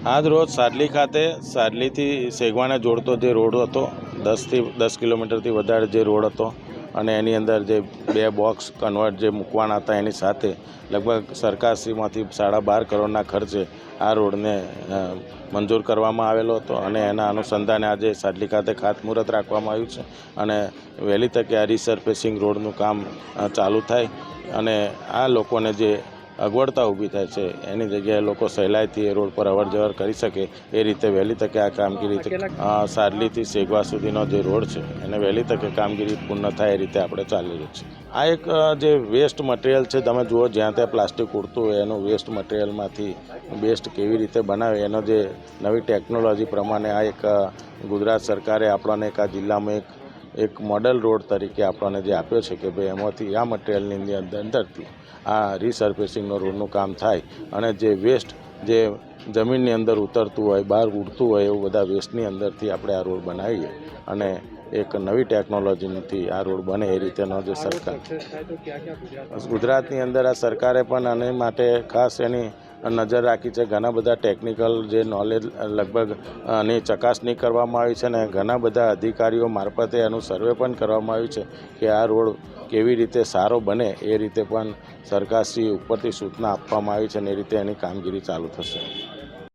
આજ રોજ સાડલી ખાતે સાડલીથી સેગવાને જોડતો જે રોડ હતો 10 કિલોમીટરથી વધારે જે રોડ હતો અને એની અંદર જે 2 બોક્સ કન્વર્ટ જે મૂકવાના હતા એની સાથે લગભગ સરકારશ્રીમાંથી 12.5 કરોડના ખર્ચે આ રોડને મંજૂર કરવામાં આવેલો હતો અને એના અનુસંધાને આજે સાડલી ખાતે ખાતમુહૂર્ત રાખવામાં આવ્યું છે અને વહેલી તકે આ રિસર્ફેસિંગ રોડનું કામ ચાલુ થાય અને આ લોકોને જે અગવડતા ઊભી થાય છે એની જગ્યાએ લોકો સહેલાઈથી એ રોડ પર અવરજવર કરી શકે એ રીતે વહેલી તકે આ કામગીરી સાડલીથી સેગવા સુધીનો જે રોડ છે એને વહેલી તકે કામગીરી પૂર્ણ થાય એ રીતે આપણે ચાલી રહ્યું છે. આ એક જે વેસ્ટ મટીરિયલ છે, તમે જુઓ જ્યાં ત્યાં પ્લાસ્ટિક ઉડતું હોય એનું વેસ્ટ મટીરિયલમાંથી બેસ્ટ કેવી રીતે બનાવે એનો જે નવી ટેકનોલોજી પ્રમાણે આ એક ગુજરાત સરકારે આપણને એક આ જિલ્લામાં એક મોડલ રોડ તરીકે આપણને જે આપ્યો છે કે ભાઈ એમાંથી આ મટીરિયલની અંદરથી આ રિસર્ફેસિંગનો રોડનું કામ થાય અને જે વેસ્ટ જે જમીનની અંદર ઉતરતું હોય બહાર ઉડતું હોય એવું બધા વેસ્ટની અંદરથી આપણે આ રોડ બનાવીએ અને એક નવી ટેકનોલોજીથી આ રોડ બને એ રીતેનો જે સરકાર ગુજરાતની અંદર આ સરકારે પણ આને માટે ખાસ એની નજર રાખી છે. ઘણા બધા ટેકનિકલ જે નોલેજ લગભગ આની ચકાસણી કરવામાં આવી છે અને ઘણા બધા અધિકારીઓ મારફતે એનું સર્વે પણ કરવામાં આવ્યું છે કે આ રોડ કેવી રીતે સારો બને એ રીતે પણ સરકારશ્રી ઉપરથી સૂચના આપવામાં આવી છે અને એ રીતે એની કામગીરી ચાલુ થશે.